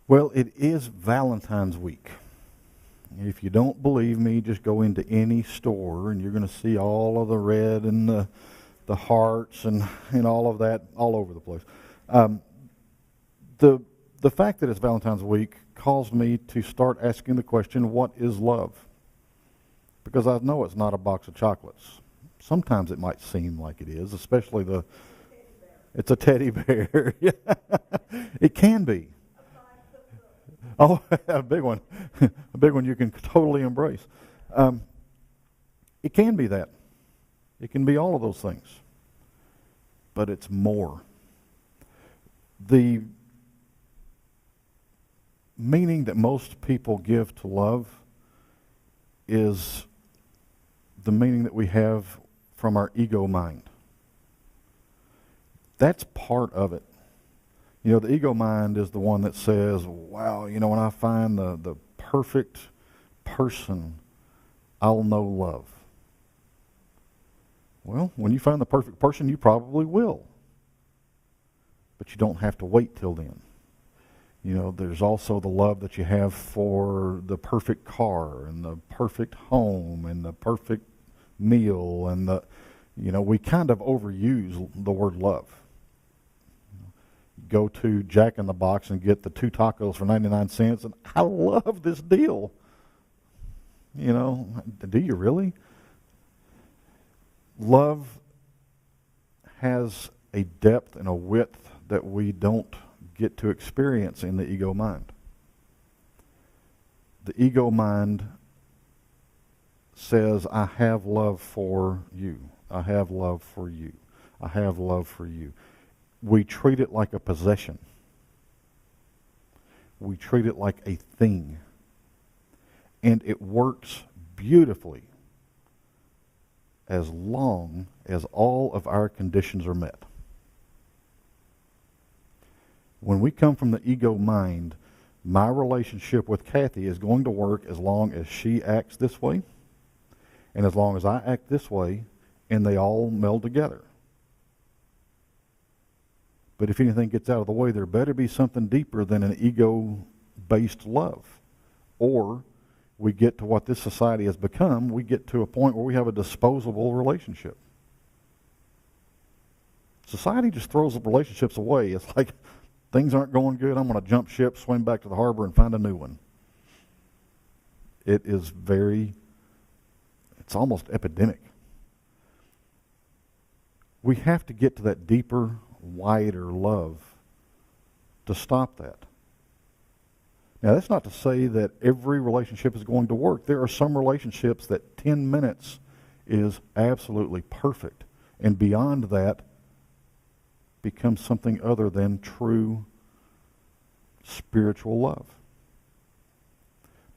Well, it is Valentine's week. If you don't believe me, just go into any store and you're going to see all of the red and the hearts and all of that all over the place. Um, the fact that it's Valentine's week caused me to start asking the question, what is love? Because I know it's not a box of chocolates. Sometimes it might seem like it is, especially it's a teddy bear. It can be. Oh, a big one. A big one you can totally embrace. It can be that. It can be all of those things. But it's more. The meaning that most people give to love is the meaning that we have from our ego mind. That's part of it. You know, the ego mind is the one that says, wow, you know, when I find the perfect person, I'll know love. Well, when you find the perfect person, you probably will. But you don't have to wait till then. You know, there's also the love that you have for the perfect car and the perfect home and the perfect meal and we kind of overuse the word love. Go to Jack in the Box and get the 2 tacos for 99 cents, and I love this deal. You know, do you really? Love has a depth and a width that we don't get to experience in the ego mind. The ego mind says, I have love for you. I have love for you. I have love for you. We treat it like a possession. We treat it like a thing. And it works beautifully as long as all of our conditions are met. When we come from the ego mind, my relationship with Kathy is going to work as long as she acts this way and as long as I act this way, and they all meld together. But if anything gets out of the way, there better be something deeper than an ego-based love. Or we get to what this society has become, we get to a point where we have a disposable relationship. Society just throws the relationships away. It's like, things aren't going good, I'm going to jump ship, swim back to the harbor, and find a new one. It's almost epidemic. We have to get to that deeper, wider love to stop that. Now, that's not to say that every relationship is going to work. There are some relationships that 10 minutes is absolutely perfect, and beyond that becomes something other than true spiritual love.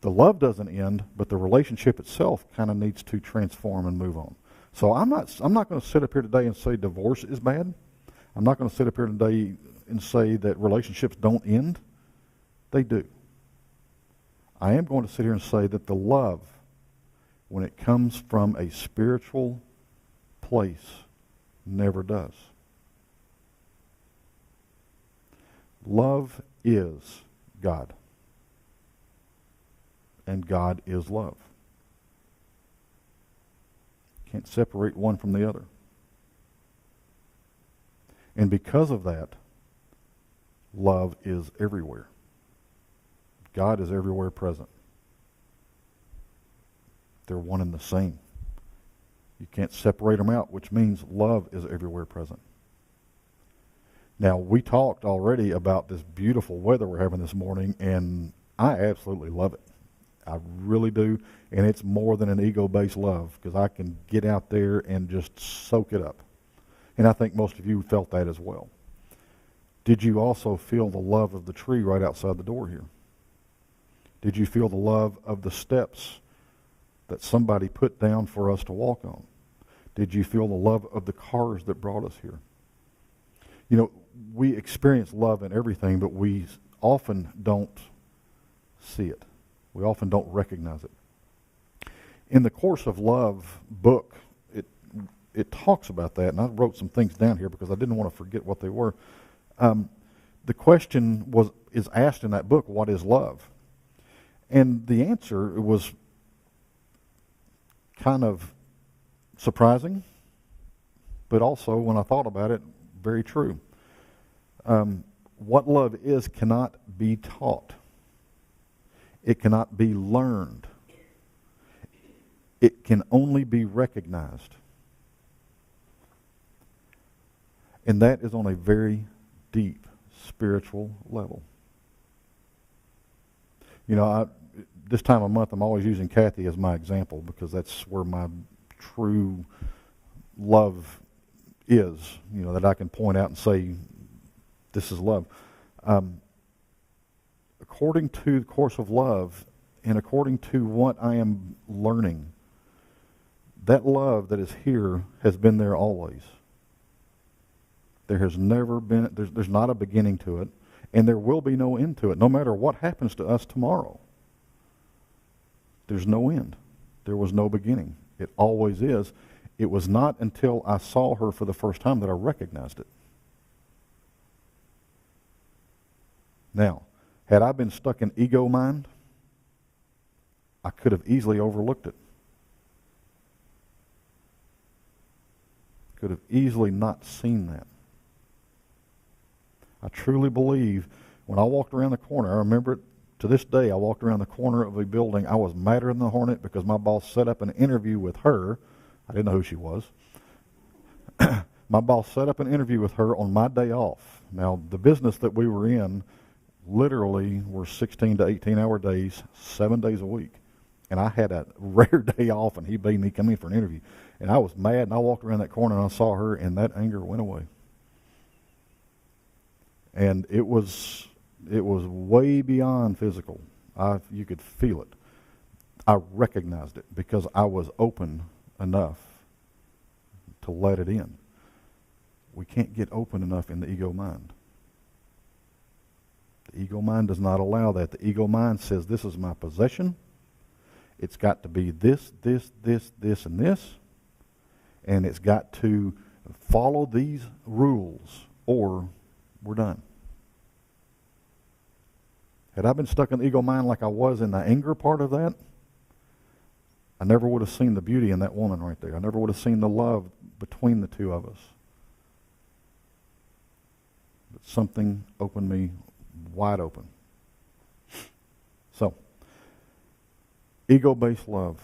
The love doesn't end, but the relationship itself kind of needs to transform and move on. So I'm not going to sit up here today and say divorce is bad. I'm not going to sit up here today and say that relationships don't end. They do. I am going to sit here and say that the love, when it comes from a spiritual place, never does. Love is God. And God is love. Can't separate one from the other. And because of that, love is everywhere. God is everywhere present. They're one and the same. You can't separate them out, which means love is everywhere present. Now, we talked already about this beautiful weather we're having this morning, and I absolutely love it. I really do, and it's more than an ego-based love, because I can get out there and just soak it up. And I think most of you felt that as well. Did you also feel the love of the tree right outside the door here? Did you feel the love of the steps that somebody put down for us to walk on? Did you feel the love of the cars that brought us here? You know, we experience love in everything, but we often don't see it. We often don't recognize it. In the Course of Love book, it talks about that, and I wrote some things down here because I didn't want to forget what they were. the question is asked in that book, what is love? And the answer was kind of surprising, but also, when I thought about it, very true. What love is cannot be taught. It cannot be learned. It can only be recognized. And that is on a very deep spiritual level. You know, this time of month I'm always using Kathy as my example because that's where my true love is, you know, that I can point out and say, this is love. According to the course of love and according to what I am learning, that love that is here has been there always. There has never been, there's not a beginning to it, and there will be no end to it, no matter what happens to us tomorrow. There's no end. There was no beginning. It always is. It was not until I saw her for the first time that I recognized it. Now, had I been stuck in ego mind, I could have easily overlooked it. Could have easily not seen that. I truly believe when I walked around the corner, I remember it to this day, I walked around the corner of a building. I was madder than the hornet because my boss set up an interview with her. I didn't know who she was. My boss set up an interview with her on my day off. Now, the business that we were in literally were 16 to 18-hour days, 7 days a week. And I had a rare day off, and he made me come in for an interview. And I was mad, and I walked around that corner, and I saw her, and that anger went away. And it was way beyond physical. You could feel it. I recognized it because I was open enough to let it in. We can't get open enough in the ego mind. The ego mind does not allow that. The ego mind says, this is my possession. It's got to be this, this, this, this, and this. And it's got to follow these rules or we're done. Had I been stuck in the ego mind like I was in the anger part of that, I never would have seen the beauty in that woman right there. I never would have seen the love between the two of us. But something opened me wide open. So, ego-based love,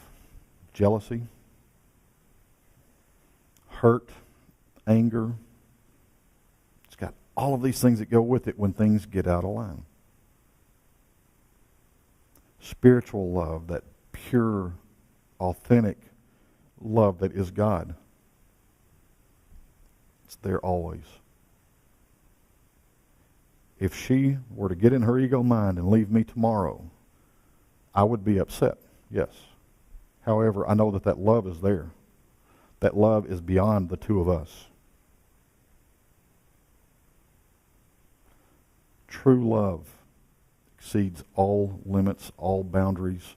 jealousy, hurt, anger. It's got all of these things that go with it when things get out of line. Spiritual love, that pure, authentic love that is God. It's there always. If she were to get in her ego mind and leave me tomorrow, I would be upset, yes. However, I know that that love is there. That love is beyond the two of us. True love exceeds all limits, all boundaries.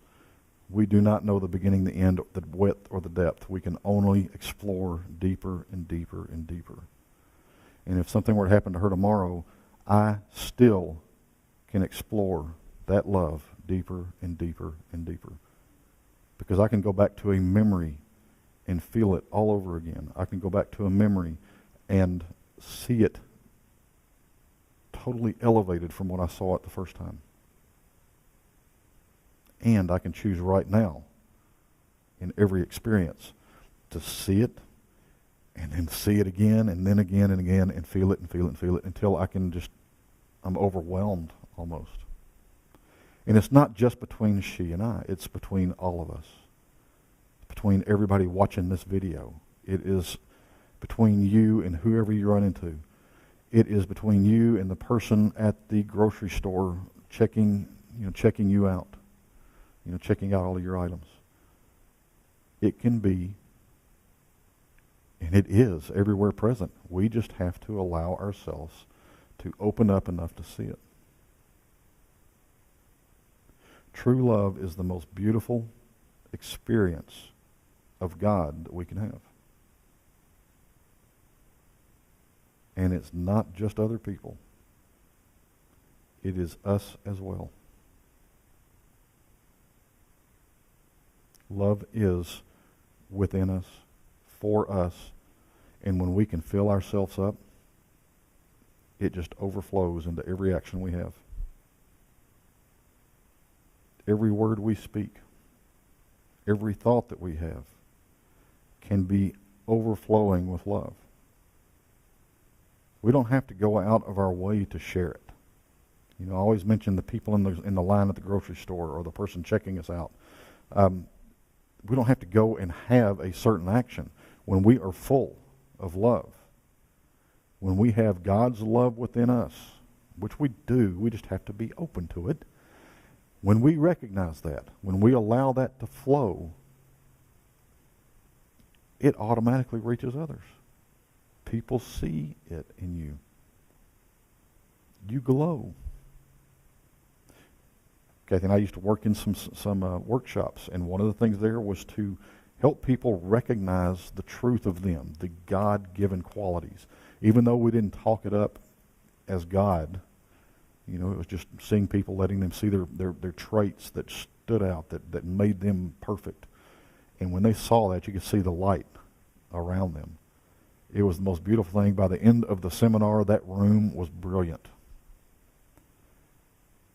We do not know the beginning, the end, the width, or the depth. We can only explore deeper and deeper and deeper. And if something were to happen to her tomorrow, I still can explore that love deeper and deeper and deeper. Because I can go back to a memory and feel it all over again. I can go back to a memory and see it totally elevated from what I saw it the first time. And I can choose right now in every experience to see it and then see it again and then again and again and feel it and feel it and feel it until I can just, I'm overwhelmed almost. And it's not just between she and I, it's between all of us. Between everybody watching this video. It is between you and whoever you run into. It is between you and the person at the grocery store checking you out. Checking out all of your items. It can be, and it is, everywhere present. We just have to allow ourselves to open up enough to see it. True love is the most beautiful experience of God that we can have. And it's not just other people. it is us as well. Love is within us, for us, and when we can fill ourselves up, it just overflows into every action we have. Every word we speak, every thought that we have can be overflowing with love. We don't have to go out of our way to share it. You know, I always mention the people in the line at the grocery store or the person checking us out. We don't have to go and have a certain action. When we are full of love, when we have God's love within us, which we do, we just have to be open to it. When we recognize that, when we allow that to flow, it automatically reaches others. People see it in you. You glow. Kathy and I used to work in some workshops, and one of the things there was to help people recognize the truth of them, the God-given qualities. Even though we didn't talk it up as God, you know, it was just seeing people, letting them see their traits that stood out, that made them perfect. And when they saw that, you could see the light around them. It was the most beautiful thing. By the end of the seminar, that room was brilliant.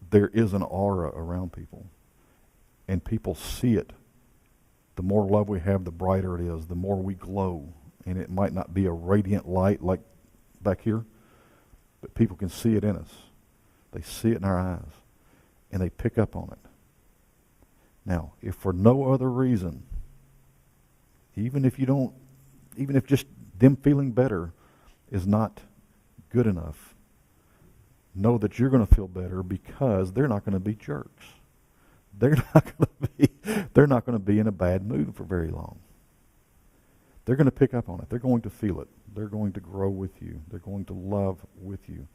There is an aura around people, and people see it. The more love we have, the brighter it is, the more we glow. And it might not be a radiant light like back here, but people can see it in us. They see it in our eyes, and they pick up on it. Now, if for no other reason, even if just them feeling better is not good enough, know that you're going to feel better, because they're not going to be jerks. They're not going to be in a bad mood for very long. They're going to pick up on it. They're going to feel it. They're going to grow with you. They're going to love with you.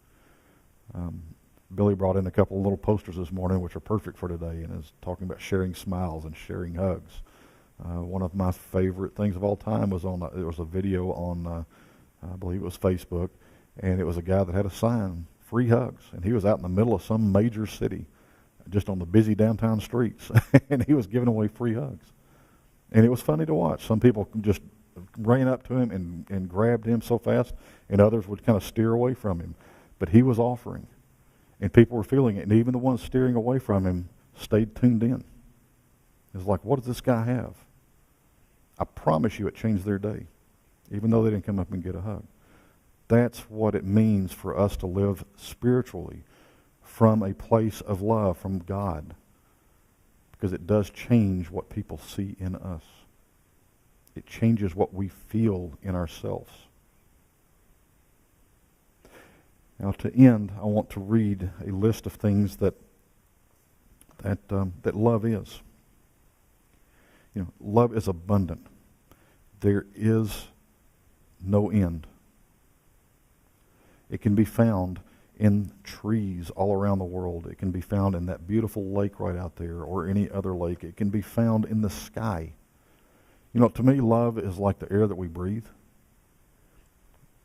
Billy brought in a couple of little posters this morning, which are perfect for today, and is talking about sharing smiles and sharing hugs. One of my favorite things of all time was there was a video on, I believe it was Facebook, and it was a guy that had a sign, free hugs, and he was out in the middle of some major city, just on the busy downtown streets, and he was giving away free hugs. And it was funny to watch. Some people just ran up to him and grabbed him so fast, and others would kind of steer away from him. But he was offering, and people were feeling it, and even the ones steering away from him stayed tuned in. It was like, what does this guy have? I promise you it changed their day, even though they didn't come up and get a hug. That's what it means for us to live spiritually from a place of love from God, because it does change what people see in us. It changes what we feel in ourselves. Now, to end, I want to read a list of things that love is. You know, love is abundant. There is no end. It can be found in trees all around the world. It can be found in that beautiful lake right out there, or any other lake. It can be found in the sky. You know, to me, love is like the air that we breathe.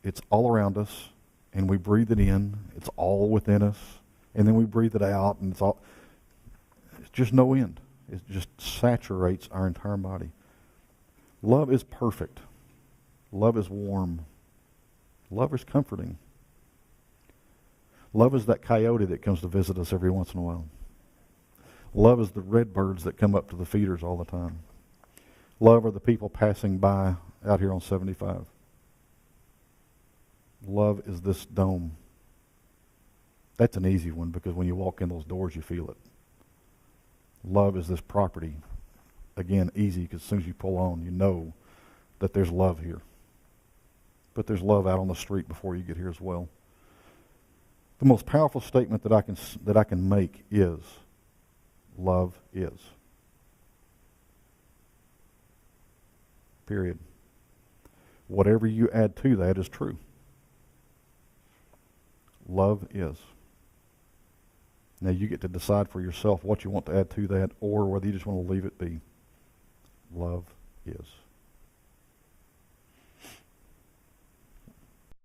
It's all around us, and we breathe it in. It's all within us, and then we breathe it out, and it's just no end. It just saturates our entire body. Love is perfect. Love is warm. Love is comforting. Love is that coyote that comes to visit us every once in a while. Love is the red birds that come up to the feeders all the time. Love are the people passing by out here on 75. Love is this dome. That's an easy one, because when you walk in those doors, you feel it. Love is this property. Again, easy, because as soon as you pull on, you know that there's love here. But there's love out on the street before you get here as well. The most powerful statement that I can make is, love is. Period. Whatever you add to that is true. Love is. Now you get to decide for yourself what you want to add to that, or whether you just want to leave it be. Love is.